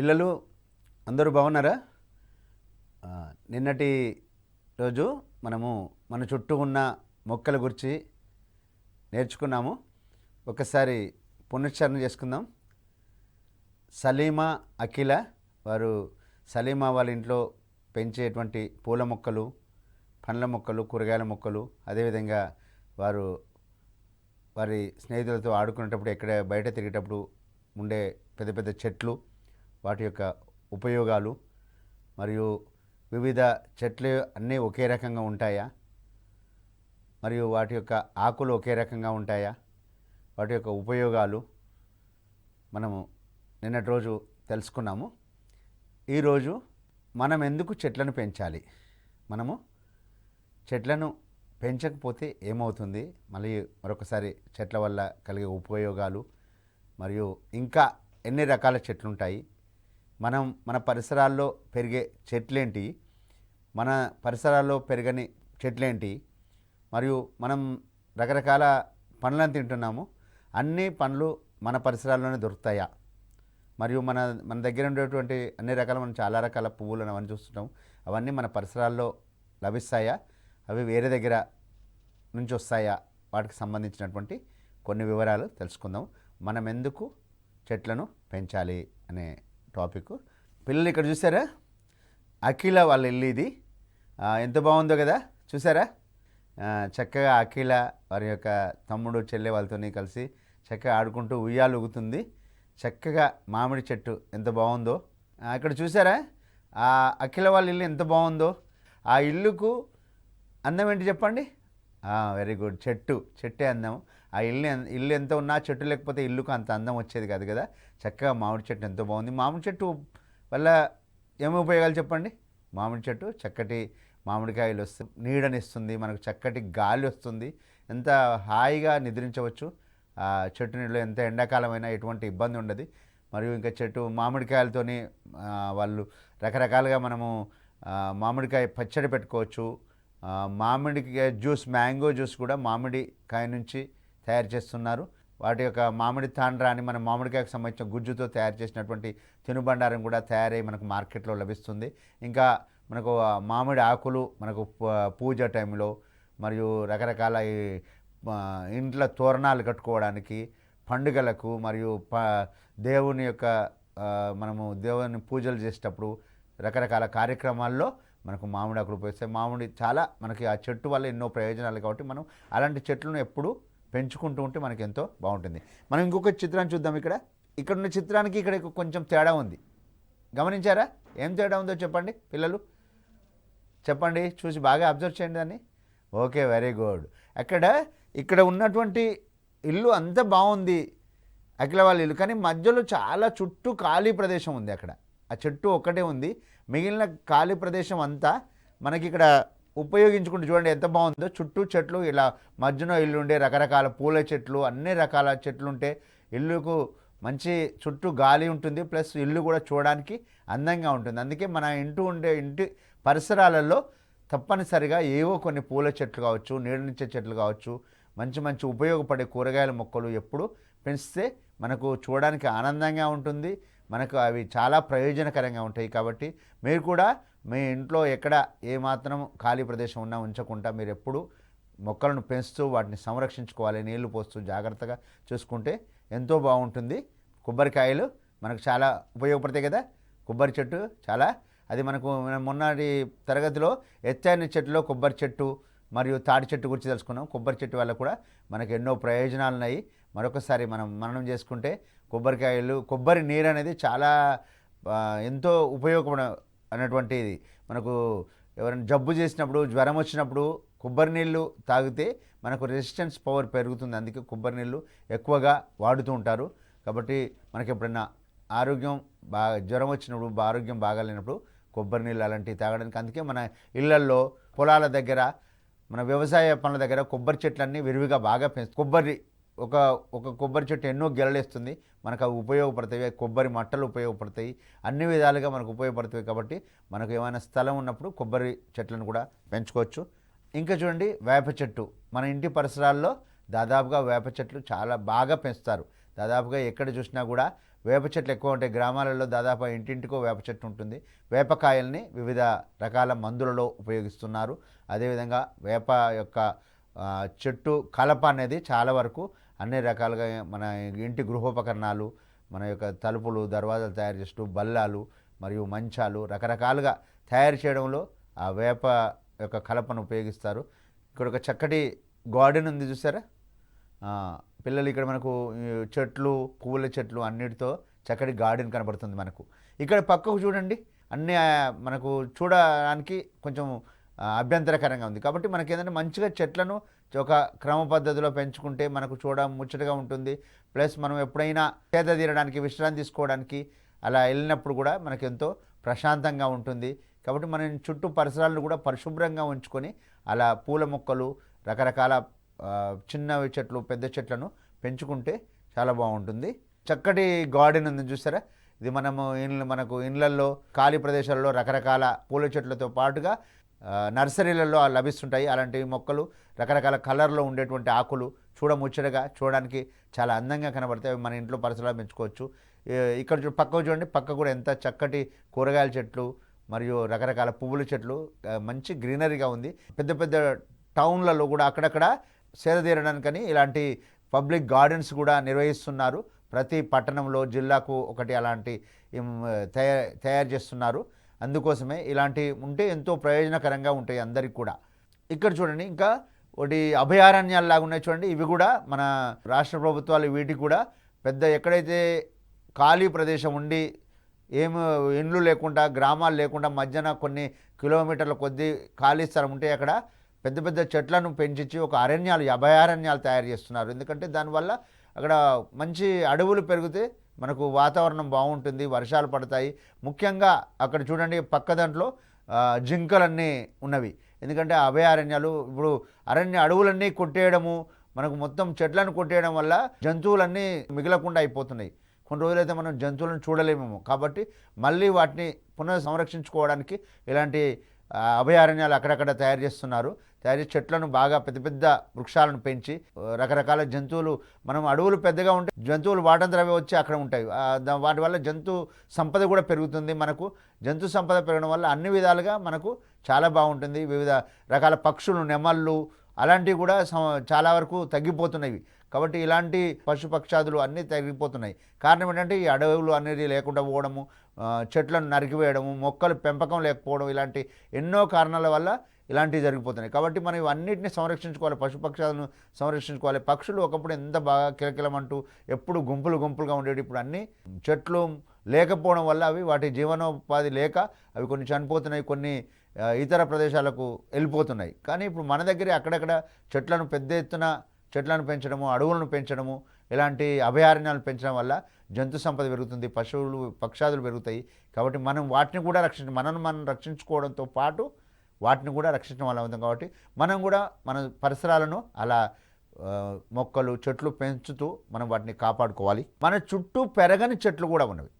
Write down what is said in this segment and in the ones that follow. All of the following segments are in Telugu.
పిల్లలు అందరూ బాగున్నారా? నిన్నటి రోజు మనము మన చుట్టూ ఉన్న మొక్కల గురించి నేర్చుకున్నాము. ఒకసారి పునశ్చరణ చేసుకుందాం. సలీమా అఖిల వారు సలీమా వాళ్ళ ఇంట్లో పెంచేటువంటి పూల మొక్కలు, పండ్ల మొక్కలు, కూరగాయల మొక్కలు, అదేవిధంగా వారు వారి స్నేహితులతో ఆడుకునేటప్పుడు ఎక్కడ బయట తిరిగేటప్పుడు ఉండే పెద్ద పెద్ద చెట్లు, వాటి యొక్క ఉపయోగాలు, మరియు వివిధ చెట్లు అన్నీ ఒకే రకంగా ఉంటాయా, మరియు వాటి యొక్క ఆకులు ఒకే రకంగా ఉంటాయా, వాటి యొక్క ఉపయోగాలు మనము నిన్నటి రోజు తెలుసుకున్నాము. ఈరోజు మనం ఎందుకు చెట్లను పెంచాలి, మనము చెట్లను పెంచకపోతే ఏమవుతుంది, మళ్ళీ మరొకసారి చెట్ల వల్ల కలిగే ఉపయోగాలు, మరియు ఇంకా ఎన్ని రకాల చెట్లు ఉంటాయి, మన పరిసరాల్లో పెరిగే చెట్లేంటి, మన పరిసరాల్లో పెరగని చెట్లేంటి, మరియు మనం రకరకాల పండ్లను తింటున్నాము, అన్ని పండ్లు మన పరిసరాల్లోనే దొరుకుతాయా, మరియు మన దగ్గర ఉండేటువంటి అన్ని రకాల మనం చాలా రకాల పువ్వులను అవన్నీ చూస్తుంటాం, అవన్నీ మన పరిసరాల్లో లభిస్తాయా, అవి వేరే దగ్గర నుంచి వస్తాయా, వాటికి సంబంధించినటువంటి కొన్ని వివరాలు తెలుసుకుందాం. మనం ఎందుకు చెట్లను పెంచాలి అనే టాపిక్. పిల్లలు ఇక్కడ చూసారా, అఖిల వాళ్ళ ఇల్లు ఇది. ఎంత బాగుందో కదా, చూసారా? చక్కగా అఖిల వారి యొక్క తమ్ముడు చెల్లె వాళ్ళతో కలిసి చక్కగా ఆడుకుంటూ ఉయ్యాలు ఊగుతుంది. చక్కగా మామిడి చెట్టు ఎంత బాగుందో ఇక్కడ చూసారా. ఆ అఖిల వాళ్ళ ఇల్లు ఎంత బాగుందో. ఆ ఇల్లుకు అందం ఏంటి చెప్పండి? వెరీ గుడ్, చెట్టే అందం. ఆ ఇల్లు ఎంత ఉన్నా చెట్టు లేకపోతే ఇల్లుకు అంత అందం వచ్చేది కాదు కదా. చక్కగా మామిడి చెట్టు ఎంతో బాగుంది. మామిడి చెట్టు వల్ల ఏమి ఉపయోగాలు చెప్పండి? మామిడి చెట్టు చక్కటి మామిడికాయలు వస్తుంది, నీడనిస్తుంది, మనకు చక్కటి గాలి వస్తుంది, ఎంత హాయిగా నిద్రించవచ్చు. చెట్టు నీళ్ళు ఎంత ఎండాకాలమైనా ఎటువంటి ఇబ్బంది ఉండదు. మరియు ఇంకా చెట్టు మామిడికాయలతోని వాళ్ళు రకరకాలుగా మనము మామిడికాయ పచ్చడి పెట్టుకోవచ్చు. మామిడికాయ జ్యూస్, మ్యాంగో జ్యూస్ కూడా మామిడికాయ నుంచి తయారు చేస్తున్నారు. వాటి యొక్క మామిడి తాండ్రా అని మన మామిడికాయకు సంబంధించిన గుజ్జుతో తయారు చేసినటువంటి తినుబండారం కూడా తయారై మనకు మార్కెట్లో లభిస్తుంది. ఇంకా మనకు మామిడి ఆకులు మనకు పూజ టైంలో, మరియు రకరకాల ఇంట్లో తోరణాలు కట్టుకోవడానికి, పండుగలకు, మరియు దేవుని యొక్క మనము దేవుని పూజలు చేసేటప్పుడు రకరకాల కార్యక్రమాల్లో మనకు మామిడి ఆకులు ఉపయోగిస్తాయి. మామిడి చాలా మనకి ఆ చెట్టు వల్ల ఎన్నో ప్రయోజనాలు, కాబట్టి మనం అలాంటి చెట్లను ఎప్పుడూ పెంచుకుంటూ ఉంటే మనకి ఎంతో బాగుంటుంది. మనం ఇంకొక చిత్రాన్ని చూద్దాం. ఇక్కడ ఉన్న చిత్రానికి ఇక్కడ కొంచెం తేడా ఉంది, గమనించారా? ఏం తేడా ఉందో చెప్పండి పిల్లలు, చెప్పండి, చూసి బాగా అబ్జర్వ్ చేయండి దాన్ని. Okay, very good. ఇక్కడ ఉన్నటువంటి ఇల్లు అంత బాగుంది, అఖిల వాళ్ళ ఇల్లు, కానీ మధ్యలో చాలా చుట్టూ ఖాళీ ప్రదేశం ఉంది. అక్కడ ఆ చెట్టు ఒక్కటే ఉంది, మిగిలిన ఖాళీ ప్రదేశం అంతా మనకి ఇక్కడ ఉపయోగించుకుంటూ చూడండి ఎంత బాగుందో. చుట్టూ చెట్లు, ఇలా మధ్యలో ఇల్లు ఉండే రకరకాల పూల చెట్లు, అన్ని రకాల చెట్లు ఉంటే ఇల్లుకు మంచి చుట్టూ గాలి ఉంటుంది, ప్లస్ ఇల్లు కూడా చూడడానికి అందంగా ఉంటుంది. అందుకే మన ఇంటి పరిసరాలలో తప్పనిసరిగా ఏవో కొన్ని పూల చెట్లు కావచ్చు, నీడనిచ్చే చెట్లు కావచ్చు, మంచి మంచి ఉపయోగపడే కూరగాయల మొక్కలు ఎప్పుడు పెంచితే మనకు చూడడానికి ఆనందంగా ఉంటుంది, మనకు అవి చాలా ప్రయోజనకరంగా ఉంటాయి. కాబట్టి మీరు కూడా మీ ఇంట్లో ఎక్కడ ఏమాత్రం ఖాళీ ప్రదేశం ఉన్నా ఉంచకుండా మీరు ఎప్పుడు మొక్కలను పెంచుతూ వాటిని సంరక్షించుకోవాలి, నీళ్లు పోస్తూ జాగ్రత్తగా చూసుకుంటే ఎంతో బాగుంటుంది. కొబ్బరికాయలు మనకు చాలా ఉపయోగపడతాయి కదా. కొబ్బరి చెట్టు చాలా, అది మనకు మొన్నటి తరగతిలో ఎత్తైన చెట్టులో కొబ్బరి చెట్టు మరియు తాడి చెట్టు గురించి తెలుసుకున్నాం. కొబ్బరి చెట్టు వల్ల కూడా మనకు ఎన్నో ప్రయోజనాలు ఉన్నాయి. మరొకసారి మననం చేసుకుంటే కొబ్బరి నీరు అనేది చాలా ఎంతో ఉపయోగపడ అన్నటువంటిది. మనకు ఎవరైనా జబ్బు చేసినప్పుడు, జ్వరం వచ్చినప్పుడు కొబ్బరి నీళ్ళు తాగితే మనకు రెసిస్టెన్స్ పవర్ పెరుగుతుంది. అందుకే కొబ్బరి నీళ్ళు ఎక్కువగా వాడుతూ ఉంటారు. కాబట్టి మనకి ఎప్పుడైనా జ్వరం వచ్చినప్పుడు, ఆరోగ్యం బాగాలేనప్పుడు కొబ్బరి నీళ్ళు అలాంటివి తాగడానికి, అందుకే మన ఇళ్లల్లో, పొలాల దగ్గర, మన వ్యవసాయ పనుల దగ్గర కొబ్బరి చెట్లన్నీ విరివిగా బాగా కొబ్బరి ఒక కొబ్బరి చెట్టు ఎన్నో గెలలేస్తుంది, మనకు అవి ఉపయోగపడతాయి. కొబ్బరి మట్టలు ఉపయోగపడతాయి, అన్ని విధాలుగా మనకు ఉపయోగపడతాయి. కాబట్టి మనకు ఏమైనా స్థలం ఉన్నప్పుడు కొబ్బరి చెట్లను కూడా పెంచుకోవచ్చు. ఇంకా చూడండి, వేప చెట్టు మన ఇంటి పరిసరాల్లో దాదాపుగా వేప చెట్లు చాలా బాగా పెంచుతారు. దాదాపుగా ఎక్కడ చూసినా కూడా వేప చెట్లు ఎక్కువ ఉంటాయి. గ్రామాలలో దాదాపు ఇంటింటికో వేప చెట్టు ఉంటుంది. వేపకాయల్ని వివిధ రకాల మందులలో ఉపయోగిస్తున్నారు. అదేవిధంగా వేప యొక్క చెట్టు కలప అనేది చాలా వరకు అన్ని రకాలుగా మన ఇంటి గృహోపకరణాలు, మన యొక్క తలుపులు దర్వాజాలు తయారు చేస్తూ బల్లాలు మరియు మంచాలు రకరకాలుగా తయారు చేయడంలో ఆ వేప యొక్క కలపను ఉపయోగిస్తారు. ఇక్కడ ఒక చక్కటి గార్డెన్ ఉంది చూసారా. పిల్లలు ఇక్కడ మనకు చెట్లు, పువ్వుల చెట్లు అన్నిటితో చక్కటి గార్డెన్ కనబడుతుంది మనకు. ఇక్కడ పక్కకు చూడండి, అన్నీ మనకు చూడడానికి కొంచెం అభ్యంతరకరంగా ఉంది. కాబట్టి మనకి ఏంటంటే మంచిగా చెట్లను ఒక క్రమ పద్ధతిలో పెంచుకుంటే మనకు ముచ్చటగా ఉంటుంది. ప్లస్ మనం ఎప్పుడైనా సేద తీరడానికి, విశ్రాంతి తీసుకోవడానికి అలా వెళ్ళినప్పుడు కూడా మనకు ఎంతో ప్రశాంతంగా ఉంటుంది. కాబట్టి మనం చుట్టూ పరిసరాలను కూడా పరిశుభ్రంగా ఉంచుకొని అలా పూల మొక్కలు, రకరకాల చిన్నవి చెట్లు, పెద్ద చెట్లను పెంచుకుంటే చాలా బాగుంటుంది. చక్కటి గార్డెన్ ఉంది చూసారా. ఇది మనకు ఇండ్లల్లో ఖాళీ ప్రదేశాలలో రకరకాల పూల చెట్లతో పాటుగా నర్సరీలలో లభిస్తుంటాయి. అలాంటి మొక్కలు రకరకాల కలర్లో ఉండేటువంటి ఆకులు చూడముచ్చటగా, చూడడానికి చాలా అందంగా కనబడతాయి. మన ఇంట్లో పరిసరాలు పెంచుకోవచ్చు. ఇక్కడ పక్కకు చూడండి, పక్క కూడా ఎంత చక్కటి కూరగాయల చెట్లు మరియు రకరకాల పువ్వుల చెట్లు, మంచి గ్రీనరీగా ఉంది. పెద్ద పెద్ద టౌన్లలో కూడా అక్కడక్కడ సేద తీరడానికని ఇలాంటి పబ్లిక్ గార్డెన్స్ కూడా నిర్వహిస్తున్నారు. ప్రతి పట్టణంలో, జిల్లాకు ఒకటి అలాంటి తయారు చేస్తున్నారు. అందుకోసమే ఇలాంటి ఉంటే ఎంతో ప్రయోజనకరంగా ఉంటాయి అందరికి కూడా. ఇక్కడ చూడండి, ఇంకా ఒకటి అభయారణ్యాలు ఉన్నాయి చూడండి. ఇవి కూడా మన రాష్ట్ర ప్రభుత్వాలు వీటికి కూడా పెద్ద ఎక్కడైతే ఖాళీ ప్రదేశం ఉండి ఇండ్లు లేకుండా, గ్రామాలు లేకుండా మధ్యన కొన్ని కిలోమీటర్ల కొద్ది ఖాళీ స్థలం ఉంటే అక్కడ పెద్ద పెద్ద చెట్లను పెంచి ఒక అభయారణ్యాలు తయారు చేస్తున్నారు. ఎందుకంటే దానివల్ల అక్కడ మంచి అడవులు పెరిగితే మనకు వాతావరణం బాగుంటుంది, వర్షాలు పడతాయి. ముఖ్యంగా అక్కడ చూడండి పక్క దాంట్లో జింకలన్నీ ఉన్నవి. ఎందుకంటే అభయారణ్యాలు ఇప్పుడు అడవులన్నీ కొట్టేయడము, మనకు మొత్తం చెట్లను కొట్టేయడం వల్ల జంతువులన్నీ మిగలకుండా అయిపోతున్నాయి. కొన్ని రోజులైతే మనం జంతువులను చూడలేమేమో. కాబట్టి మళ్ళీ వాటిని పునః సంరక్షించుకోవడానికి ఇలాంటి అభయారణ్యాలు అక్కడక్కడ తయారు చేస్తున్నారు. తయారు చేసి చెట్లను బాగా పెద్ద పెద్ద వృక్షాలను పెంచి రకరకాల జంతువులు, మనం అడవులు పెద్దగా ఉంటే జంతువులు వాటంతరవే వచ్చి అక్కడ ఉంటాయి. వాటి వల్ల జంతు సంపద కూడా పెరుగుతుంది. మనకు జంతు సంపద పెరగడం వల్ల అన్ని విధాలుగా మనకు చాలా బాగుంటుంది. వివిధ రకాల పక్షులు, నెమళ్ళు అలాంటివి కూడా చాలా వరకు తగ్గిపోతున్నవి. కాబట్టి ఇలాంటి పశుపక్షాదులు అన్నీ తగ్గిపోతున్నాయి. కారణం ఏంటంటే ఈ అడవులు అనేది లేకుండా పోవడము, చెట్లను నరికివేయడము, మొక్కలు పెంపకం లేకపోవడం, ఇలాంటి ఎన్నో కారణాల వల్ల ఇలాంటివి జరిగిపోతున్నాయి. కాబట్టి మనం ఇవన్నిటిని సంరక్షించుకోవాలి, పశుపక్షాలను సంరక్షించుకోవాలి. పక్షులు ఒకప్పుడు ఎంత బాగా కిలకిలమంటూ ఎప్పుడు గుంపులుగా ఉండేవి. ఇప్పుడు అన్నీ చెట్లు లేకపోవడం వల్ల అవి వాటి జీవనోపాధి లేక అవి కొన్ని చనిపోతున్నాయి, కొన్ని ఇతర ప్రదేశాలకు వెళ్ళిపోతున్నాయి. కానీ ఇప్పుడు మన దగ్గరే అక్కడక్కడ చెట్లను పెద్ద ఎత్తున చెట్లను పెంచడము, అడవులను పెంచడము, ఇలాంటి అభయారణ్యాలను పెంచడం వల్ల జంతు సంపద పెరుగుతుంది, పశువులు పక్షాదులు పెరుగుతాయి. కాబట్టి మనం వాటిని కూడా మనం రక్షించుకోవడంతో పాటు వాటిని కూడా రక్షించడం వల్ల అవుతాం. కాబట్టి మనం కూడా మన పరిసరాలను అలా మొక్కలు, చెట్లు పెంచుతూ మనం వాటిని కాపాడుకోవాలి. మన చుట్టూ పెరగని చెట్లు కూడా ఉన్నవి.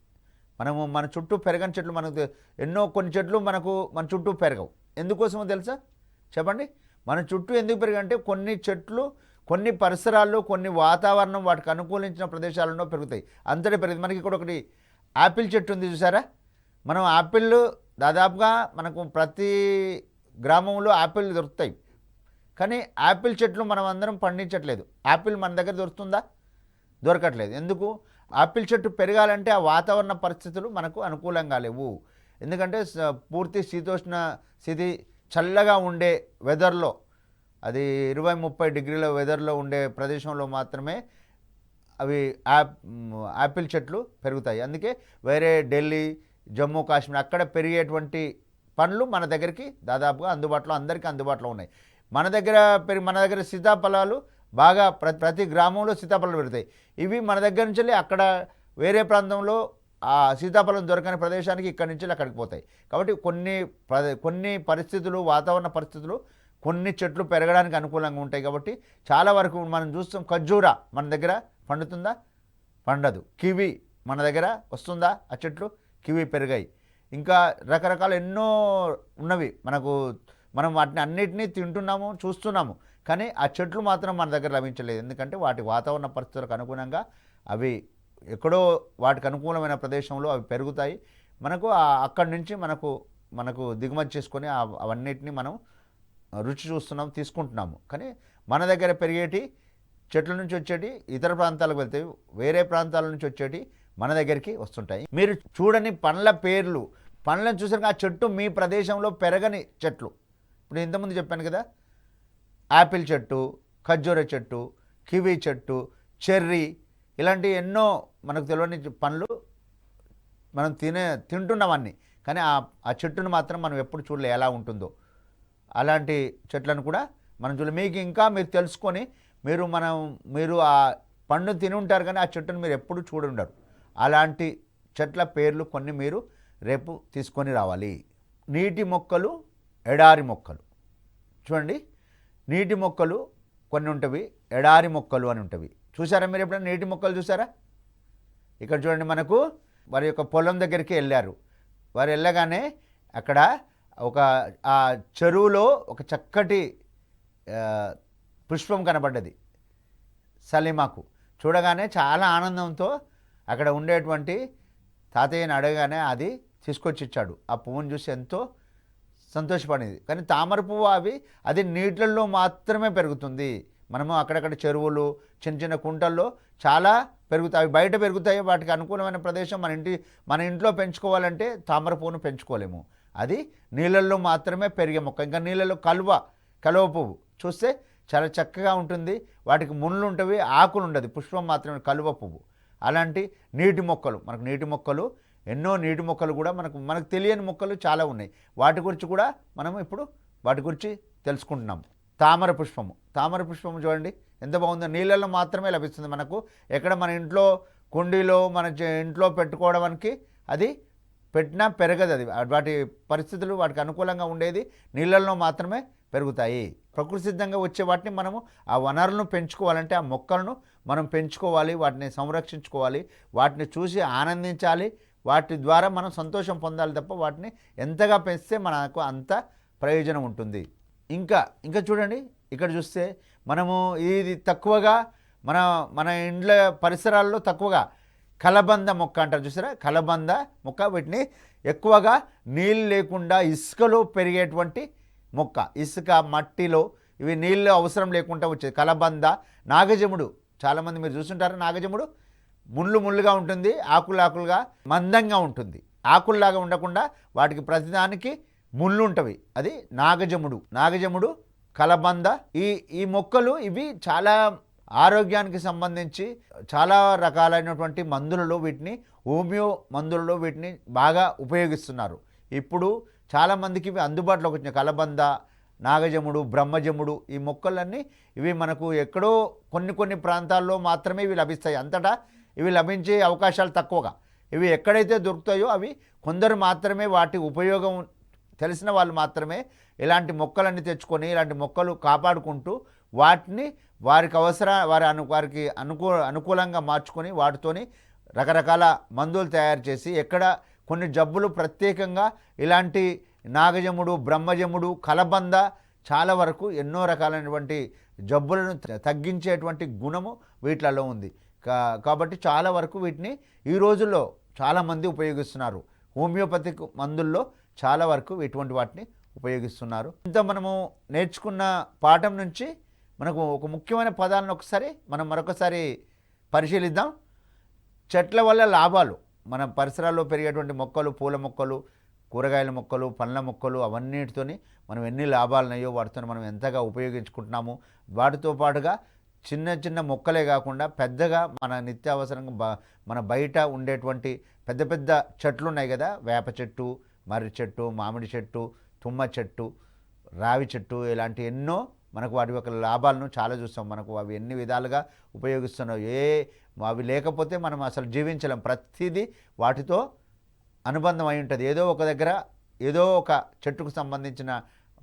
మన చుట్టూ పెరగని చెట్లు మనకు కొన్ని చెట్లు మన చుట్టూ పెరగవు. ఎందుకోసమో తెలుసా చెప్పండి? మన చుట్టూ ఎందుకు పెరగంటే కొన్ని చెట్లు కొన్ని పరిసరాల్లో, కొన్ని వాతావరణం వాటికి అనుకూలించిన ప్రదేశాలలో పెరుగుతాయి. అంతటే పెరుగుతుంది. మనకి ఇక్కడ ఒకటి యాపిల్ చెట్టు ఉంది చూసారా. మనం యాపిల్ దాదాపుగా మనకు ప్రతి గ్రామంలో యాపిల్ దొరుకుతాయి. కానీ యాపిల్ చెట్లు మనం అందరం పండించట్లేదు. యాపిల్ మన దగ్గర దొరుకుతుందా? దొరకట్లేదు. ఎందుకు? యాపిల్ చెట్టు పెరగాలంటే ఆ వాతావరణ పరిస్థితులు మనకు అనుకూలంగా లేవు. ఎందుకంటే పూర్తి శీతోష్ణ స్థితి, చల్లగా ఉండే వెదర్లో, అది 20-30 డిగ్రీల వెదర్లో ఉండే ప్రదేశంలో మాత్రమే అవి యాపిల్ చెట్లు పెరుగుతాయి. అందుకే వేరే ఢిల్లీ, జమ్మూ కాశ్మీర్ అక్కడ పెరిగేటువంటి పండ్లు మన దగ్గరికి దాదాపుగా అందరికీ అందుబాటులో ఉన్నాయి. మన దగ్గర సీతాఫలాలు బాగా ప్రతి గ్రామంలో సీతాఫలాలు పెరుగుతాయి. ఇవి మన దగ్గర నుంచి అక్కడ వేరే ప్రాంతంలో ఆ సీతాఫలం దొరకని ప్రదేశానికి ఇక్కడి నుంచి అక్కడికి పోతాయి. కాబట్టి కొన్ని పరిస్థితులు, వాతావరణ పరిస్థితులు కొన్ని చెట్లు పెరగడానికి అనుకూలంగా ఉంటాయి. కాబట్టి చాలా వరకు మనం చూస్తాం, ఖర్జూరా మన దగ్గర పండుతుందా? పండదు. కివి మన దగ్గర వస్తుందా? ఆ చెట్లు కివి పెరిగాయి. ఇంకా రకరకాల ఎన్నో ఉన్నవి మనం వాటిని అన్నిటినీ తింటున్నాము, చూస్తున్నాము. కానీ ఆ చెట్లు మాత్రం మన దగ్గర లభించలేదు. ఎందుకంటే వాటి వాతావరణ పరిస్థితులకు అనుగుణంగా అవి ఎక్కడో వాటికి అనుకూలమైన ప్రదేశంలో అవి పెరుగుతాయి. మనకు అక్కడి నుంచి మనకు దిగుమతి చేసుకొని అవన్నిటిని మనం రుచి చూస్తున్నాం, తీసుకుంటున్నాము. కానీ మన దగ్గర పెరిగేటి చెట్ల నుంచి వచ్చేటి ఇతర ప్రాంతాలకు వెళ్తాయి, వేరే ప్రాంతాల నుంచి వచ్చేటి మన దగ్గరికి వస్తుంటాయి. మీరు చూడని పండ్ల పేర్లు, పండ్లను చూసాక ఆ చెట్టు మీ ప్రదేశంలో పెరగని చెట్లు. ఇప్పుడు ఇంతకుముందు చెప్పాను కదా, యాపిల్ చెట్టు, ఖర్జూర చెట్టు, కివీ చెట్టు, చెర్రీ, ఇలాంటి ఎన్నో మనకు తెలియని పండ్లు మనం తింటున్నామన్నీ. కానీ ఆ చెట్టును మాత్రం మనం ఎప్పుడు చూడలే ఎలా ఉంటుందో. అలాంటి చెట్లను కూడా మనం చూడలే. మీకు ఇంకా మీరు తెలుసుకొని మీరు ఆ పండు తిని ఉంటారు, కానీ ఆ చెట్టును మీరు ఎప్పుడు చూడుండరు. అలాంటి చెట్ల పేర్లు కొన్ని మీరు రేపు తీసుకొని రావాలి. నీటి మొక్కలు, ఎడారి మొక్కలు. చూడండి, నీటి మొక్కలు కొన్ని ఉంటవి, ఎడారి మొక్కలు అని ఉంటవి. చూసారా మీరు ఎప్పుడైనా నీటి మొక్కలు చూసారా? ఇక్కడ చూడండి, మనకు వారి యొక్క పొలం దగ్గరికి వెళ్ళారు. వారు వెళ్ళగానే అక్కడ ఆ చెరువులో ఒక చక్కటి పుష్పం కనబడ్డది, సలీమాకు. చూడగానే చాలా ఆనందంతో అక్కడ ఉండేటువంటి తాతయ్యని అడగగానే అది తీసుకొచ్చి ఇచ్చాడు. ఆ పువ్వును చూసి ఎంతో సంతోషపడింది. కానీ తామర పువ్వు అది నీళ్ళల్లో మాత్రమే పెరుగుతుంది. మనము అక్కడక్కడ చెరువులు, చిన్న చిన్న కుంటల్లో చాలా పెరుగుతాయి. అవి బయట పెరుగుతాయి, వాటికి అనుకూలమైన ప్రదేశం మన ఇంట్లో పెంచుకోవాలంటే తామర పువ్వును పెంచుకోలేము. అది నీళ్ళల్లో మాత్రమే పెరిగే మొక్క. ఇంకా నీళ్ళలో కలువ పువ్వు చూస్తే చాలా చక్కగా ఉంటుంది, వాటికి ముళ్ళు ఉంటవి, ఆకులు ఉండదు, పుష్పం మాత్రమే కలువ పువ్వు. అలాంటి నీటి మొక్కలు, మనకు నీటి మొక్కలు ఎన్నో, నీటి మొక్కలు కూడా మనకు తెలియని మొక్కలు చాలా ఉన్నాయి. వాటి గురించి కూడా మనం ఇప్పుడు వాటి గురించి తెలుసుకుంటున్నాం. తామర పుష్పము చూడండి ఎంత బాగుందో, నీళ్ళల్లో మాత్రమే లభిస్తుంది మనకు. ఎక్కడ మన ఇంట్లో కుండీలో మన ఇంట్లో పెట్టుకోవడానికి అది పెట్టినా పెరగదు. అది వాటి పరిస్థితులు వాటికి అనుకూలంగా ఉండేది నీళ్ళల్లో మాత్రమే పెరుగుతాయి. ప్రకృతి సిద్ధంగా వచ్చే వాటిని మనము ఆ వనరులను పెంచుకోవాలంటే ఆ మొక్కలను మనం పెంచుకోవాలి, వాటిని సంరక్షించుకోవాలి, వాటిని చూసి ఆనందించాలి, వాటి ద్వారా మనం సంతోషం పొందాలి తప్ప వాటిని ఎంతగా పెంచితే మనకు అంత ప్రయోజనం ఉంటుంది. ఇంకా చూడండి, ఇక్కడ చూస్తే మనము ఇది తక్కువగా మన ఇండ్ల పరిసరాల్లో తక్కువగా కలబంద మొక్క అంటారు చూసారా, కలబంద మొక్క. వీటిని ఎక్కువగా నీళ్ళు లేకుండా ఇసుకలో పెరిగేటువంటి మొక్క, ఇసుక మట్టిలో ఇవి నీళ్ళు అవసరం లేకుండా వచ్చేది కలబంద. నాగజముడు, చాలామంది మీరు చూస్తుంటారు, నాగజముడు ముళ్ళుగా ఉంటుంది, ఆకులుగా మందంగా ఉంటుంది. ఆకుల్లాగా ఉండకుండా వాటికి ప్రతిదానికి ముళ్ళు ఉంటవి, అది నాగజముడు, కలబంద. ఈ మొక్కలు ఇవి చాలా ఆరోగ్యానికి సంబంధించి చాలా రకాలైనటువంటి మందులలో వీటిని, హోమియో మందులలో వీటిని బాగా ఉపయోగిస్తున్నారు. ఇప్పుడు చాలామందికి ఇవి అందుబాటులోకి వచ్చినాయి. కలబంద, నాగజముడు, బ్రహ్మజముడు, ఈ మొక్కలన్నీ ఇవి మనకు ఎక్కడో కొన్ని ప్రాంతాల్లో మాత్రమే ఇవి లభిస్తాయి. అంతటా ఇవి లభించే అవకాశాలు తక్కువగా. ఇవి ఎక్కడైతే దొరుకుతాయో అవి కొందరు మాత్రమే, వాటి ఉపయోగం తెలిసిన వాళ్ళు మాత్రమే ఇలాంటి మొక్కలన్నీ తెచ్చుకొని ఇలాంటి మొక్కలు కాపాడుకుంటూ వాటిని వారికి అనుకూలంగా మార్చుకొని వాటితోని రకరకాల మందులు తయారు చేసి, ఎక్కడ కొన్ని జబ్బులు ప్రత్యేకంగా ఇలాంటి నాగజముడు, బ్రహ్మజముడు, కలబంద చాలా వరకు ఎన్నో రకాలైనటువంటి జబ్బులను తగ్గించేటువంటి గుణము వీటిలలో ఉంది. కాబట్టి చాలా వరకు వీటిని ఈ రోజుల్లో చాలామంది ఉపయోగిస్తున్నారు. హోమియోపతిక్ మందుల్లో చాలా వరకు ఇటువంటి వాటిని ఉపయోగిస్తున్నారు. ఇంత మనము నేర్చుకున్న పాఠం నుంచి మనకు ఒక ముఖ్యమైన పదాలను మనం మరొకసారి పరిశీలిద్దాం. చెట్ల వల్ల లాభాలు, మన పరిసరాల్లో పెరిగేటువంటి మొక్కలు, పూల మొక్కలు, కూరగాయల మొక్కలు, పండ్ల మొక్కలు, అవన్నిటితోని మనం ఎన్ని లాభాలున్నాయో వాటితో మనం ఎంతగా ఉపయోగించుకుంటున్నాము. వాటితో పాటుగా చిన్న మొక్కలే కాకుండా పెద్దగా మన నిత్యావసరంగా మన బయట ఉండేటువంటి పెద్ద చెట్లు ఉన్నాయి కదా, వేప చెట్టు, మర్రి చెట్టు, మామిడి చెట్టు, తుమ్మ చెట్టు, రావి చెట్టు, ఇలాంటి ఎన్నో మనకు వాటి యొక్క లాభాలను చాలా చూస్తాం. మనకు అవి ఎన్ని విధాలుగా ఉపయోగిస్తున్నాయి. అవి లేకపోతే మనం అసలు జీవించలేం. ప్రతిదీ వాటితో అనుబంధం అయి ఉంటుంది. ఏదో ఒక దగ్గర ఏదో ఒక చెట్టుకు సంబంధించిన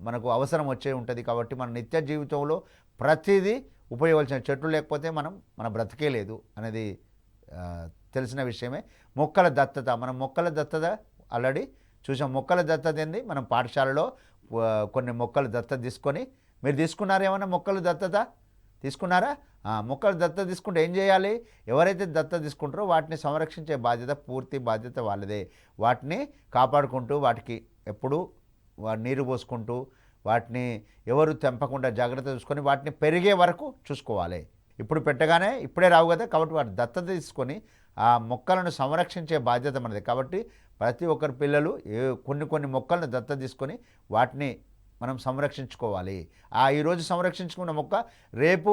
మనకు అవసరం వచ్చే ఉంటుంది. కాబట్టి మన నిత్య జీవితంలో ప్రతిదీ ఉపయోగించిన చెట్లు లేకపోతే మన బ్రతికే లేదు అనేది తెలిసిన విషయమే. మొక్కల దత్తత, మనం మొక్కల దత్తత ఆల్రెడీ చూసాం. మొక్కల దత్తత ఏంది, మనం పాఠశాలలో కొన్ని మొక్కలు దత్తత తీసుకొని, మీరు తీసుకున్నారేమన్నా మొక్కలు దత్తత? తీసుకున్నారా? మొక్కలు దత్తత తీసుకుంటే ఏం చేయాలి? ఎవరైతే దత్తత తీసుకుంటారో వాటిని సంరక్షించే బాధ్యత, పూర్తి బాధ్యత వాళ్ళదే. వాటిని కాపాడుకుంటూ వాటికి ఎప్పుడూ నీరు పోసుకుంటూ వాటిని ఎవరు తెంపకుండా జాగ్రత్త చూసుకొని వాటిని పెరిగే వరకు చూసుకోవాలి. ఇప్పుడు పెట్టగానే ఇప్పుడే రావు కదా, కాబట్టి వాటి దత్తత తీసుకొని ఆ మొక్కలను సంరక్షించే బాధ్యత మనది. కాబట్టి ప్రతి ఒక్కరి పిల్లలు కొన్ని మొక్కలను దత్తత తీసుకొని వాటిని మనం సంరక్షించుకోవాలి. ఈరోజు సంరక్షించుకున్న మొక్క రేపు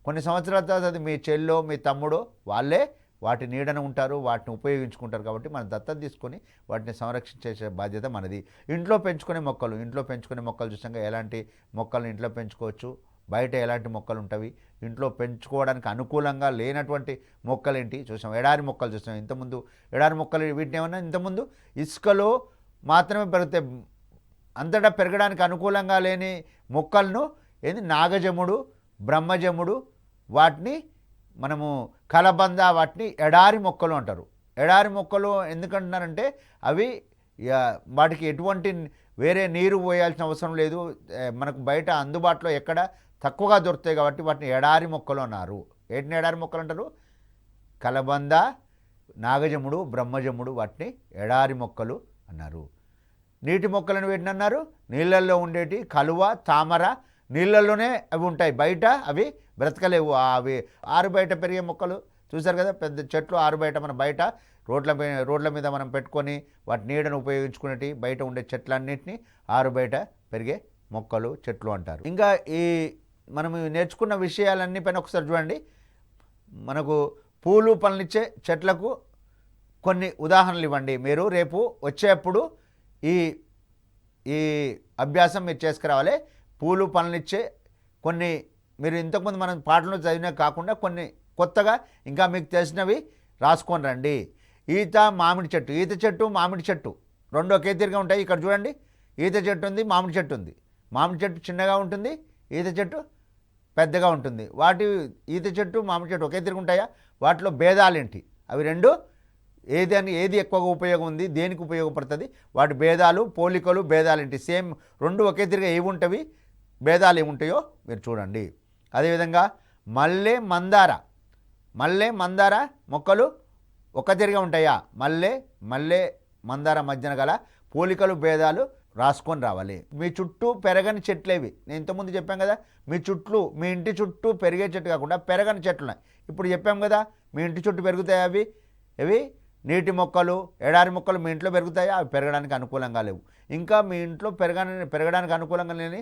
కొన్ని సంవత్సరాల తర్వాత అది మీ చెల్లో మీ తమ్ముడో వాళ్ళే వాటి నీడన ఉంటారు, వాటిని ఉపయోగించుకుంటారు. కాబట్టి మనం దత్తత తీసుకొని వాటిని సంరక్షించే బాధ్యత మనది. ఇంట్లో పెంచుకునే మొక్కలు చూసాక ఎలాంటి మొక్కలు ఇంట్లో పెంచుకోవచ్చు, బయట ఎలాంటి మొక్కలు ఉంటాయి, ఇంట్లో పెంచుకోవడానికి అనుకూలంగా లేనటువంటి మొక్కలు ఏంటి చూసాం. ఎడారి మొక్కలు చూసాం ఇంతకుముందు. ఎడారి మొక్కలు వీటిని ఏమన్నా ఇంతకుముందు ఇసుకలో మాత్రమే పెరుగుతాయి, అంతటా పెరగడానికి అనుకూలంగా లేని మొక్కలను నాగజముడు, బ్రహ్మజముడు, వాటిని మనము కలబంద, వాటిని ఎడారి మొక్కలు అంటారు. ఎడారి మొక్కలు ఎందుకంటున్నారంటే అవి వాటికి ఎటువంటి వేరే నీరు పోయాల్సిన అవసరం లేదు, మనకు బయట అందుబాటులో ఎక్కడ తక్కువగా దొరుకుతాయి కాబట్టి వాటిని ఎడారి మొక్కలు అన్నారు. ఏంటిని ఎడారి మొక్కలు అంటారు? కలబంద, నాగజముడు, బ్రహ్మజముడు, వాటిని ఎడారి మొక్కలు అన్నారు. నీటి మొక్కలను వీటిని అన్నారు. నీళ్ళల్లో ఉండేటి కలువ, తామర నీళ్ళల్లోనే అవి ఉంటాయి, బయట అవి బ్రతకలేవు. అవి ఆరు బయట పెరిగే మొక్కలు చూసారు కదా, పెద్ద చెట్లు ఆరు బయట మన బయట రోడ్ల మీద మనం పెట్టుకొని వాటి నీడను ఉపయోగించుకునేటి బయట ఉండే చెట్లన్నింటినీ ఆరు బయట పెరిగే మొక్కలు, చెట్లు అంటారు. ఇంకా ఈ మనం నేర్చుకున్న విషయాలన్నీ పైన ఒకసారి చూడండి. మనకు పూలు పళ్ళనిచ్చే చెట్లకు కొన్ని ఉదాహరణలు ఇవ్వండి. మీరు రేపు వచ్చేప్పుడు ఈ అభ్యాసం మీరు చేసుకురావాలి. పూలు పళ్ళనిచ్చే కొన్ని మీరు ఇంతకుముందు మనం పాటలు చదివినవి కాకుండా కొన్ని కొత్తగా ఇంకా మీకు తెలిసినవి రాసుకొని రండి. ఈత చెట్టు మామిడి చెట్టు రెండు ఒకే తీరుగా ఉంటాయి. ఇక్కడ చూడండి, ఈత చెట్టు ఉంది, మామిడి చెట్టు ఉంది. మామిడి చెట్టు చిన్నగా ఉంటుంది, ఈత చెట్టు పెద్దగా ఉంటుంది. ఈత చెట్టు మామిడి చెట్టు ఒకే తిరిగి ఉంటాయా? వాటిలో భేదాలేంటి? అవి రెండు ఏది ఎక్కువగా ఉపయోగం ఉంది, దేనికి ఉపయోగపడుతుంది, వాటి భేదాలు, పోలికలు, భేదాలేంటి? సేమ్ రెండు ఒకే తిరిగా ఏవి ఉంటాయి, భేదాలు ఏముంటాయో మీరు చూడండి. అదేవిధంగా మల్లె మందార మొక్కలు ఒక తిరిగా ఉంటాయా? మల్లె మందార మధ్యన గల పోలికలు, భేదాలు రాసుకొని రావాలి. మీ చుట్టూ పెరగని చెట్లేవి. నేను ఇంతకుముందు చెప్పాం కదా, మీ ఇంటి చుట్టూ పెరిగే చెట్టు కాకుండా పెరగని చెట్లు ఉన్నాయి. ఇప్పుడు చెప్పాం కదా, మీ ఇంటి చుట్టూ పెరుగుతాయి అవి నీటి మొక్కలు, ఎడారి మొక్కలు మీ ఇంట్లో పెరుగుతాయా? అవి పెరగడానికి అనుకూలంగా లేవు. ఇంకా మీ ఇంట్లో పెరగడానికి అనుకూలంగా లేని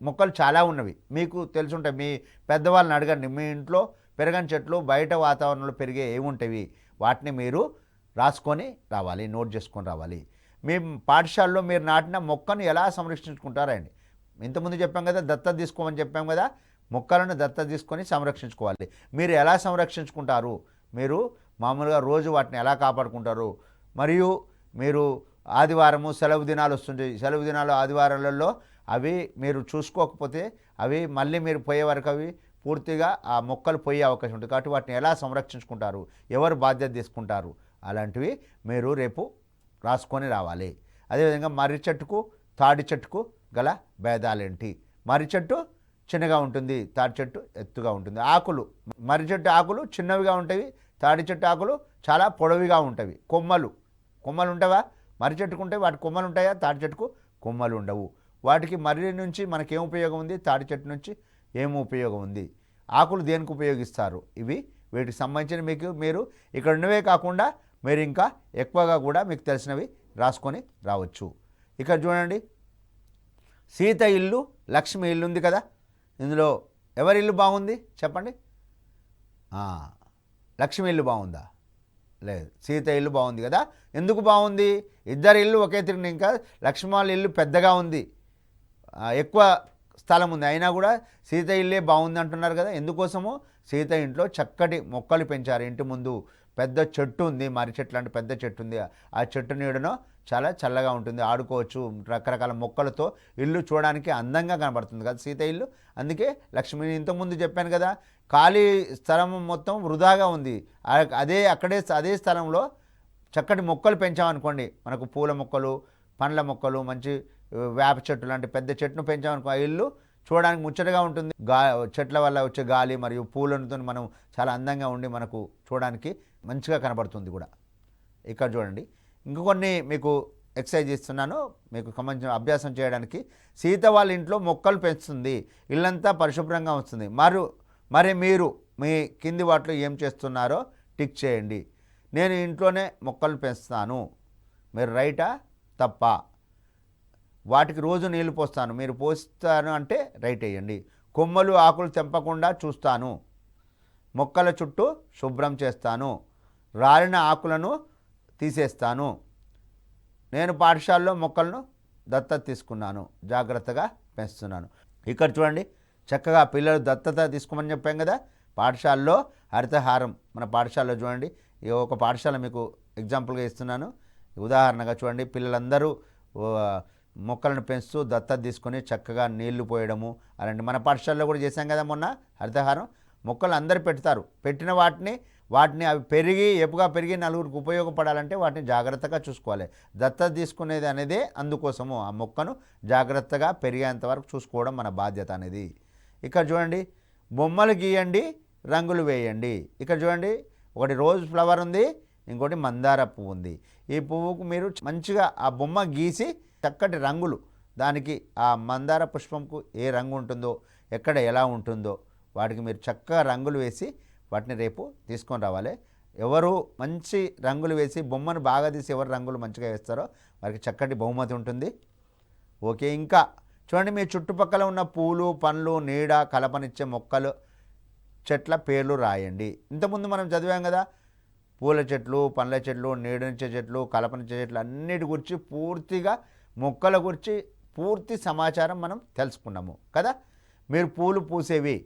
మొక్కలు చాలా ఉన్నవి, మీకు తెలుసుంటాయి. మీ పెద్దవాళ్ళని అడగండి, మీ ఇంట్లో పెరగని చెట్లు బయట వాతావరణంలో పెరిగే ఏముంటాయి, వాటిని మీరు రాసుకొని రావాలి, నోట్ చేసుకొని రావాలి. మీ పాఠశాలలో మీరు నాటిన మొక్కను ఎలా సంరక్షించుకుంటారండి? ఇంతకుముందు చెప్పాం కదా, దత్తత తీసుకోమని చెప్పాం కదా, మొక్కలను దత్తత తీసుకొని సంరక్షించుకోవాలి. మీరు ఎలా సంరక్షించుకుంటారు? మీరు మామూలుగా రోజు వాటిని ఎలా కాపాడుకుంటారు? మరియు మీరు ఆదివారము సెలవు దినాలు వస్తుంటాయి, సెలవు దినాలు ఆదివారాలలో అవి మీరు చూసుకోకపోతే అవి మళ్ళీ మీరు పోయే వరకు అవి పూర్తిగా ఆ మొక్కలు పోయే అవకాశం ఉంటుంది. కాబట్టి వాటిని ఎలా సంరక్షించుకుంటారు, ఎవరు బాధ్యత తీసుకుంటారు, అలాంటివి మీరు రేపు రాసుకొని రావాలి. అదేవిధంగా మర్రి చెట్టుకు తాడి చెట్టుకు గల భేదాలేంటి? మర్రి చెట్టు చిన్నగా ఉంటుంది, తాడి చెట్టు ఎత్తుగా ఉంటుంది. మర్రి చెట్టు ఆకులు చిన్నవిగా ఉంటాయి, తాడి చెట్టు ఆకులు చాలా పొడవిగా ఉంటాయి. కొమ్మలు ఉంటావా? మర్రి చెట్టుకు ఉంటాయి, వాటి కొమ్మలు ఉంటాయా? తాడి చెట్టుకు కొమ్మలు ఉండవు. వాటికి మర్రి నుంచి మనకేం ఉపయోగం ఉంది, తాడి చెట్టు నుంచి ఏం ఉపయోగం ఉంది, ఆకులు దేనికి ఉపయోగిస్తారు, వీటికి సంబంధించిన మీరు ఇక్కడ ఉన్నవే కాకుండా మీరు ఇంకా ఎక్కువగా కూడా మీకు తెలిసినవి రాసుకొని రావచ్చు. ఇక్కడ చూడండి, సీత ఇల్లు, లక్ష్మి ఇల్లు ఉంది కదా, ఇందులో ఎవరి ఇల్లు బాగుంది చెప్పండి? లక్ష్మి ఇల్లు బాగుందా? లేదు, సీత ఇల్లు బాగుంది కదా. ఎందుకు బాగుంది? ఇద్దరు ఇల్లు ఒకే తిరిగి, ఇంకా లక్ష్మి వాళ్ళ ఇల్లు పెద్దగా ఉంది, ఎక్కువ స్థలం ఉంది, అయినా కూడా సీత ఇల్లే బాగుంది అంటున్నారు కదా. ఎందుకోసము? సీత ఇంట్లో చక్కటి మొక్కలు పెంచారు. ఇంటి ముందు పెద్ద చెట్టు ఉంది, మర్రి చెట్టు లాంటి పెద్ద చెట్టు ఉంది. ఆ చెట్టు నీడనో చాలా చల్లగా ఉంటుంది, ఆడుకోవచ్చు. రకరకాల మొక్కలతో ఇల్లు చూడడానికి అందంగా కనబడుతుంది కదా సీత ఇల్లు. అందుకే లక్ష్మి. ఇంతకుముందు చెప్పాను కదా, ఖాళీ స్థలం మొత్తం వృధాగా ఉంది, అదే స్థలంలో చక్కటి మొక్కలు పెంచామనుకోండి, మనకు పూల మొక్కలు, పండ్ల మొక్కలు, మంచి వేప చెట్టు లాంటి పెద్ద చెట్టును పెంచామనుకో, ఆ ఇల్లు చూడడానికి ముచ్చటగా ఉంటుంది. చెట్ల వల్ల వచ్చే గాలి మరియు పూలతో మనం చాలా అందంగా ఉండి మనకు చూడడానికి మంచిగా కనబడుతుంది కూడా. ఇక్కడ చూడండి ఇంకొన్ని మీకు ఎక్సర్సైజ్ ఇస్తున్నాను మీకు సంబంధించిన అభ్యాసం చేయడానికి. సీత వాళ్ళ ఇంట్లో మొక్కలు పెంచుతుంది, ఇల్లంతా పరిశుభ్రంగా వస్తుంది. మరి మీరు మీ కింది వాటిలో ఏం చేస్తున్నారో టిక్ చేయండి. నేను ఇంట్లోనే మొక్కలు పెంచుతాను, మీరు రైటా తప్ప? వాటికి రోజు నీళ్లు పోస్తాను, మీరు పోస్తాను అంటే రైట్ వేయండి. కొమ్మలు ఆకులు తెంపకుండా చూస్తాను, మొక్కల చుట్టూ శుభ్రం చేస్తాను, రాలిన ఆకులను తీసేస్తాను. నేను పాఠశాలలో మొక్కలను దత్తత తీసుకున్నాను, జాగ్రత్తగా పెంచుతున్నాను. ఇక్కడ చూడండి చక్కగా పిల్లలు దత్తత తీసుకోమని చెప్పాం కదా. పాఠశాలలో హరితహారం మన పాఠశాలలో చూడండి, ఈ ఒక పాఠశాల మీకు ఎగ్జాంపుల్గా ఇస్తున్నాను. ఉదాహరణగా చూడండి పిల్లలందరూ మొక్కలను పెంచుతూ దత్తత తీసుకొని చక్కగా నీళ్లు పోయడము అలాంటి మన పాఠశాలలో కూడా చేశాం కదా మొన్న హరితహారం. మొక్కలు అందరు పెడతారు, పెట్టిన వాటిని అవి పెరిగి ఎప్పుగా పెరిగి నలుగురికి ఉపయోగపడాలంటే వాటిని జాగ్రత్తగా చూసుకోవాలి. దత్తత తీసుకునేది అనేది అందుకోసము ఆ మొక్కను జాగ్రత్తగా పెరిగేంత వరకు చూసుకోవడం మన బాధ్యత అనేది. ఇక్కడ చూడండి బొమ్మలు గీయండి, రంగులు వేయండి. ఇక్కడ చూడండి ఒకటి రోజ్ ఫ్లవర్ ఉంది, ఇంకోటి మందార పువ్వు ఉంది. ఈ పువ్వుకు మీరు మంచిగా ఆ బొమ్మ గీసి చక్కటి రంగులు దానికి ఆ మందార పుష్పంకు ఏ రంగు ఉంటుందో ఎక్కడ ఎలా ఉంటుందో వాటికి మీరు చక్కగా రంగులు వేసి వాటిని రేపు తీసుకొని రావాలి. ఎవరు మంచి రంగులు వేసి బొమ్మను బాగా తీసి ఎవరు రంగులు మంచిగా వేస్తారో వారికి చక్కటి బహుమతి ఉంటుంది. ఓకే, ఇంకా చూడండి మీ చుట్టుపక్కల ఉన్న పూలు పండ్లు నీడ కలపనిచ్చే మొక్కలు చెట్ల పేర్లు రాయండి. ఇంతకుముందు మనం చదివాం కదా, పూల చెట్లు పండ్ల చెట్లు నీడనిచ్చే చెట్లు కలపనిచ్చే చెట్లు అన్నిటి గురించి పూర్తిగా మొక్కల గురించి పూర్తి సమాచారం మనం తెలుసుకున్నాము కదా. మీరు పూలు పూసేవి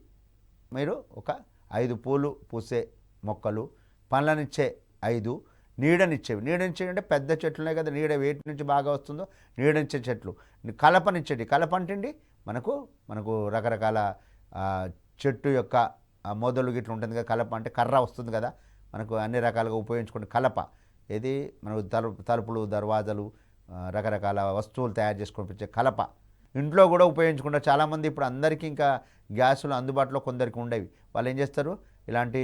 మీరు ఒక 5 పూలు పూసే మొక్కలు, పండ్లనిచ్చే 5, నీడనిచ్చేవి అంటే పెద్ద చెట్లునే కదా, నీడ వేటి నుంచి బాగా వస్తుందో నీడనిచ్చే చెట్లు. కలప అంటే మనకు రకరకాల చెట్టు యొక్క మొదలు గిట్ల ఉంటుంది కదా. కలప అంటే కర్ర వస్తుంది కదా, మనకు అన్ని రకాలుగా ఉపయోగించుకునే కలప. ఇది మనకు తలుపులు దర్వాజాలు రకరకాల వస్తువులు తయారు చేసుకొని కలప ఇంట్లో కూడా ఉపయోగించుకుంటారు చాలామంది. ఇప్పుడు అందరికీ ఇంకా గ్యాసులు అందుబాటులో కొందరికి ఉండేవి, వాళ్ళు ఏం చేస్తారు ఇలాంటి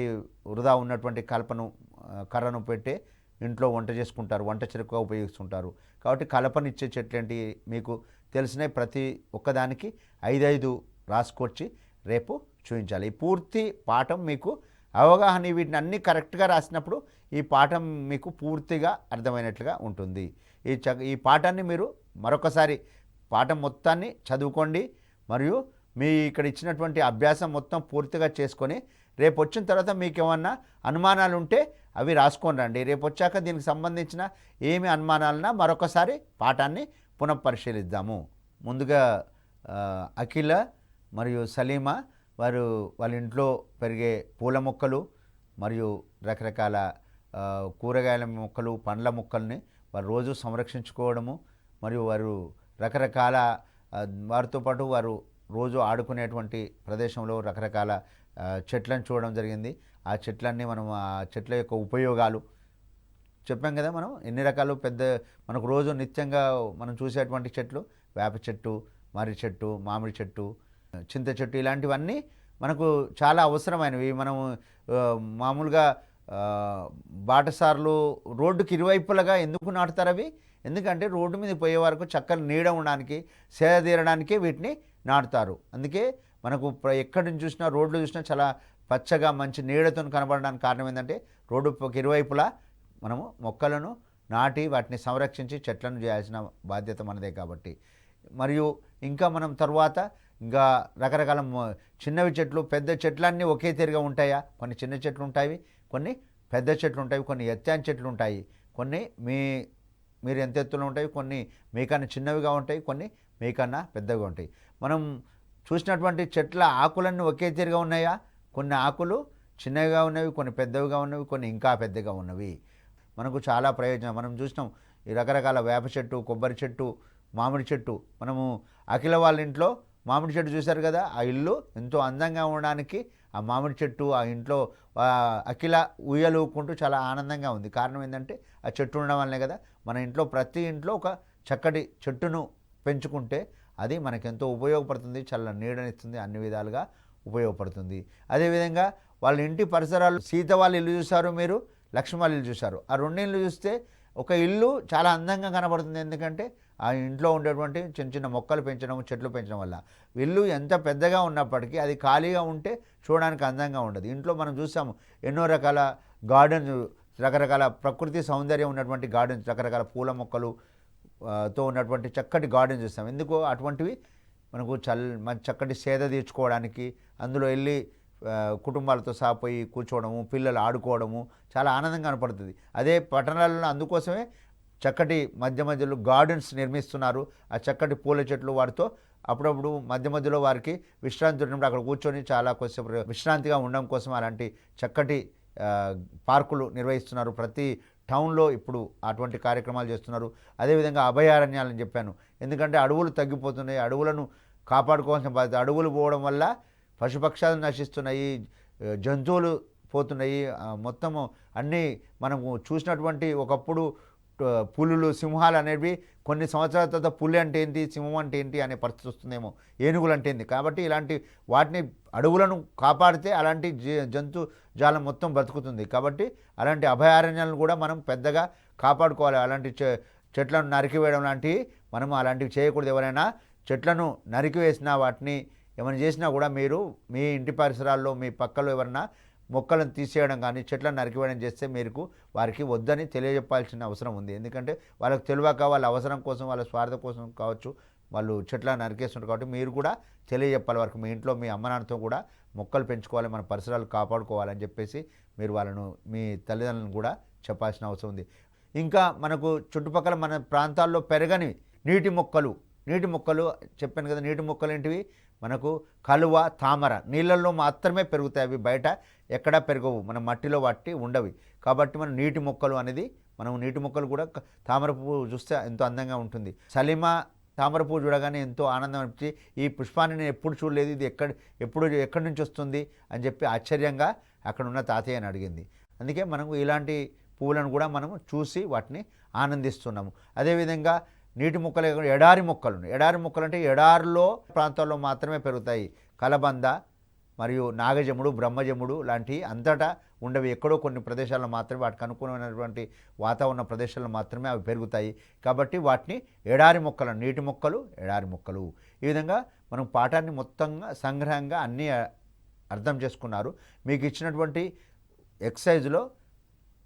వృధా ఉన్నటువంటి కర్రను పెట్టి ఇంట్లో వంట చేసుకుంటారు, వంట చెరుకుగా ఉపయోగిస్తుంటారు. కాబట్టి కలపనిచ్చే చెట్లు ఏంటి మీకు తెలిసినవి ప్రతి ఒక్కదానికి 5 రాసుకొచ్చి రేపు చూపించాలి. ఈ పూర్తి పాఠం మీకు అవగాహన వీటిని అన్నీ కరెక్ట్గా రాసినప్పుడు ఈ పాఠం మీకు పూర్తిగా అర్థమైనట్లుగా ఉంటుంది. ఈ పాఠాన్ని మీరు మరొకసారి పాఠం మొత్తాన్ని చదువుకోండి మరియు మీ ఇక్కడ ఇచ్చినటువంటి అభ్యాసం మొత్తం పూర్తిగా చేసుకొని రేపు వచ్చిన తర్వాత మీకు ఏమన్నా అనుమానాలు ఉంటే అవి రాసుకొని రండి. రేపు వచ్చాక దీనికి సంబంధించిన ఏమి అనుమానాలన్నా మరొకసారి పాఠాన్ని పునఃపరిశీలిద్దాము. ముందుగా అఖిల మరియు సలీమా వాళ్ళ ఇంట్లో పెరిగే పూల మొక్కలు మరియు రకరకాల కూరగాయల మొక్కలు పండ్ల మొక్కల్ని వారు రోజు సంరక్షించుకోవడము మరియు వారు రకరకాల వారితో పాటు వారు రోజు ఆడుకునేటువంటి ప్రదేశంలో రకరకాల చెట్లను చూడడం జరిగింది. ఆ చెట్లన్నీ మనం ఆ చెట్ల యొక్క ఉపయోగాలు చెప్పాం కదా. మనం ఎన్ని రకాలు మనకు రోజు నిత్యంగా మనం చూసేటువంటి చెట్లు వేప చెట్టు, మర్రి చెట్టు, మామిడి చెట్టు, చింత చెట్టు ఇలాంటివన్నీ మనకు చాలా అవసరమైనవి. మనం మామూలుగా బాటసార్లు రోడ్డుకి ఇరువైపులుగా ఎందుకు నాటుతారు అవి? ఎందుకంటే రోడ్డు మీద పోయే వరకు చక్కని నీడ ఉండడానికి సేద తీరడానికి వీటిని నాటుతారు. అందుకే మనకు ఎక్కడి నుంచి చూసినా రోడ్లు చూసినా చాలా పచ్చగా మంచి నీడతో కనబడడానికి కారణం ఏంటంటే రోడ్డుకి ఇరువైపులా మనము మొక్కలను నాటి వాటిని సంరక్షించి చెట్లను చేయాల్సిన బాధ్యత మనదే కాబట్టి. మరియు ఇంకా మనం తర్వాత ఇంకా రకరకాల చిన్నవి చెట్లు పెద్ద చెట్లన్నీ ఒకే తీరుగా ఉంటాయా? కొన్ని చిన్న చెట్లు ఉంటాయి, కొన్ని పెద్ద చెట్లు ఉంటాయి, కొన్ని ఎత్తైన చెట్లు ఉంటాయి, కొన్ని మీరు ఎంత ఎత్తులో ఉంటాయి, కొన్ని మీకన్నా చిన్నవిగా ఉంటాయి, కొన్ని మీకన్నా పెద్దగా ఉంటాయి. మనం చూసినటువంటి చెట్ల ఆకులన్నీ ఒకే తీరుగా ఉన్నాయా? కొన్ని ఆకులు చిన్నవిగా ఉన్నవి, కొన్ని పెద్దవిగా ఉన్నవి, కొన్ని ఇంకా పెద్దగా ఉన్నవి. మనకు చాలా ప్రయోజనం. మనం చూసినాం ఈ రకరకాల వేప చెట్టు, కొబ్బరి చెట్టు, మామిడి చెట్టు. మనము అఖిల వాళ్ళ ఇంట్లో మామిడి చెట్టు చూశారు కదా, ఆ ఇల్లు ఎంతో అందంగా ఉండడానికి ఆ మామిడి చెట్టు ఆ ఇంట్లో అఖిల ఊయలూకుంటూ చాలా ఆనందంగా ఉంది. కారణం ఏంటంటే ఆ చెట్టు ఉండడం వల్లనే కదా. మన ఇంట్లో ప్రతి ఇంట్లో ఒక చక్కటి చెట్టును పెంచుకుంటే అది మనకెంతో ఉపయోగపడుతుంది, చాలా నీడనిస్తుంది, అన్ని విధాలుగా ఉపయోగపడుతుంది. అదేవిధంగా వాళ్ళ ఇంటి పరిసరాలు, సీత వాళ్ళ ఇల్లు చూశారు మీరు, లక్ష్మీ వాళ్ళ ఇల్లు చూశారు. ఆ రెండు ఇల్లు చూస్తే ఒక ఇల్లు చాలా అందంగా కనబడుతుంది. ఎందుకంటే ఆ ఇంట్లో ఉండేటువంటి చిన్న చిన్న మొక్కలు పెంచడం, చెట్లు పెంచడం వల్ల. ఇల్లు ఎంత పెద్దగా ఉన్నప్పటికీ అది ఖాళీగా ఉంటే చూడడానికి అందంగా ఉండదు. ఇంట్లో మనం చూసాము ఎన్నో రకాల గార్డెన్, రకరకాల ప్రకృతి సౌందర్యం ఉన్నటువంటి గార్డెన్స్, రకరకాల పూల మొక్కలు తో ఉన్నటువంటి చక్కటి గార్డెన్ చూస్తాం. ఎందుకు అటువంటివి మనకు మంచి చక్కటి సేద తీర్చుకోవడానికి, అందులో వెళ్ళి కుటుంబాలతో సాపోయి కూర్చోవడము, పిల్లలు ఆడుకోవడము చాలా ఆనందంగా కనపడుతుంది. అదే పట్టణాలలో అందుకోసమే చక్కటి మధ్య మధ్యలో గార్డెన్స్ నిర్మిస్తున్నారు. ఆ చక్కటి పూల చెట్లు వాటితో అప్పుడప్పుడు మధ్య మధ్యలో వారికి విశ్రాంతి ఉన్నప్పుడు అక్కడ కూర్చొని చాలా కొంచెం విశ్రాంతిగా ఉండడం కోసం అలాంటి చక్కటి పార్కులు నిర్వహిస్తున్నారు. ప్రతి టౌన్లో ఇప్పుడు అటువంటి కార్యక్రమాలు చేస్తున్నారు. అదేవిధంగా అభయారణ్యాలని చెప్పాను, ఎందుకంటే అడవులు తగ్గిపోతున్నాయి, అడవులను కాపాడుకోవాల్సిన బాధ్యత. అడవులు పోవడం వల్ల పశుపక్షాలు నశిస్తున్నాయి, జంతువులు పోతున్నాయి. మొత్తము అన్నీ మనము చూసినటువంటి ఒకప్పుడు పులులు, సింహాలు అనేవి కొన్ని సంవత్సరాల తర్వాత పులి అంటే ఏంటి, సింహం అంటే ఏంటి అనే పరిస్థితి వస్తుందేమో, ఏనుగులు అంటే ఏంటి. కాబట్టి ఇలాంటి వాటిని, అడవులను కాపాడితే అలాంటి జంతు జాలం మొత్తం బ్రతుకుతుంది. కాబట్టి అలాంటి అభయారణ్యాలను కూడా మనం పెద్దగా కాపాడుకోవాలి. అలాంటి చెట్లను నరికివేయడం లాంటివి మనం అలాంటివి చేయకూడదు. ఎవరైనా చెట్లను నరికివేసినా, వాటిని ఏమైనా చేసినా కూడా మీరు మీ ఇంటి పరిసరాల్లో మీ పక్కలో ఎవరైనా మొక్కలను తీసేయడం కానీ చెట్లను నరికివేయడం చేస్తే మీరు వారికి వద్దని తెలియజెప్పాల్సిన అవసరం ఉంది. ఎందుకంటే వాళ్ళకి తెలియక వాళ్ళ అవసరం కోసం, వాళ్ళ స్వార్థం కోసం కావచ్చు, వాళ్ళు చెట్లను నరికేస్తుంటారు. కాబట్టి మీరు కూడా తెలియజెప్పాలి వారికి. మీ ఇంట్లో మీ అమ్మ నాన్నతో కూడా మొక్కలు పెంచుకోవాలి, మన పరిసరాలు కాపాడుకోవాలని చెప్పేసి మీరు వాళ్ళను, మీ తల్లిదండ్రులను కూడా చెప్పాల్సిన అవసరం ఉంది. ఇంకా మనకు చుట్టుపక్కల మన ప్రాంతాల్లో పెరగని నీటి మొక్కలు చెప్పాను కదా. నీటి మొక్కలు ఏంటివి? మనకు కలువ, తామర నీళ్ళల్లో మాత్రమే పెరుగుతాయి. అవి బయట ఎక్కడా పెరగవు, మన మట్టిలో వాటి ఉండవి. కాబట్టి మనం నీటి మొక్కలు అనేది, మనం నీటి మొక్కలు కూడా తామర పువ్వు చూస్తే ఎంతో అందంగా ఉంటుంది. సలీమా తామర పువ్వు చూడగానే ఎంతో ఆనందం అనిపించి, ఈ పుష్పాన్ని నేను ఎప్పుడు చూడలేదు, ఇది ఎక్కడి నుంచి వస్తుంది అని చెప్పి ఆశ్చర్యంగా అక్కడ ఉన్న తాతయ్యని అడిగింది. అందుకే మనకు ఇలాంటి పువ్వులను కూడా మనము చూసి వాటిని ఆనందిస్తున్నాము. అదేవిధంగా నీటి మొక్కలు, ఎడారి మొక్కలు. ఎడారి మొక్కలు అంటే ఎడారిలో ప్రాంతాల్లో మాత్రమే పెరుగుతాయి. కలబంద మరియు నాగజముడు, బ్రహ్మజముడు లాంటివి అంతటా ఉండవి. ఎక్కడో కొన్ని ప్రదేశాల్లో మాత్రమే, వాటికి అనుకూలమైనటువంటి వాతావరణ ప్రదేశాల్లో మాత్రమే అవి పెరుగుతాయి. కాబట్టి వాటిని ఎడారి మొక్కలు, నీటి మొక్కలు, ఎడారి మొక్కలు. ఈ విధంగా మనం పాఠాన్ని మొత్తంగా సంగ్రహంగా అన్నీ అర్థం చేసుకున్నారు. మీకు ఇచ్చినటువంటి ఎక్సర్సైజ్లో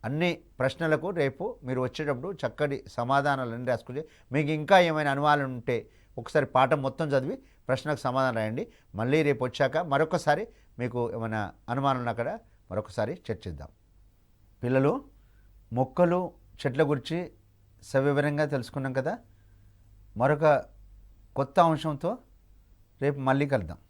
అన్ని ప్రశ్నలకు రేపు మీరు వచ్చేటప్పుడు చక్కటి సమాధానాలన్నీ రాసుకుంటే, మీకు ఇంకా ఏమైనా అనుమానాలు ఉంటే ఒకసారి పాఠం మొత్తం చదివి ప్రశ్నకు సమాధానం రాయండి. మళ్ళీ రేపు వచ్చాక మరొకసారి మీకు ఏమైనా అనుమానాలు ఉన్నా కూడా మరొకసారి చర్చిద్దాం. పిల్లలు, మొక్కలు, చెట్ల గురించి సవివరంగా తెలుసుకున్నాం కదా. మరొక కొత్త అంశంతో రేపు మళ్ళీ కలుద్దాం.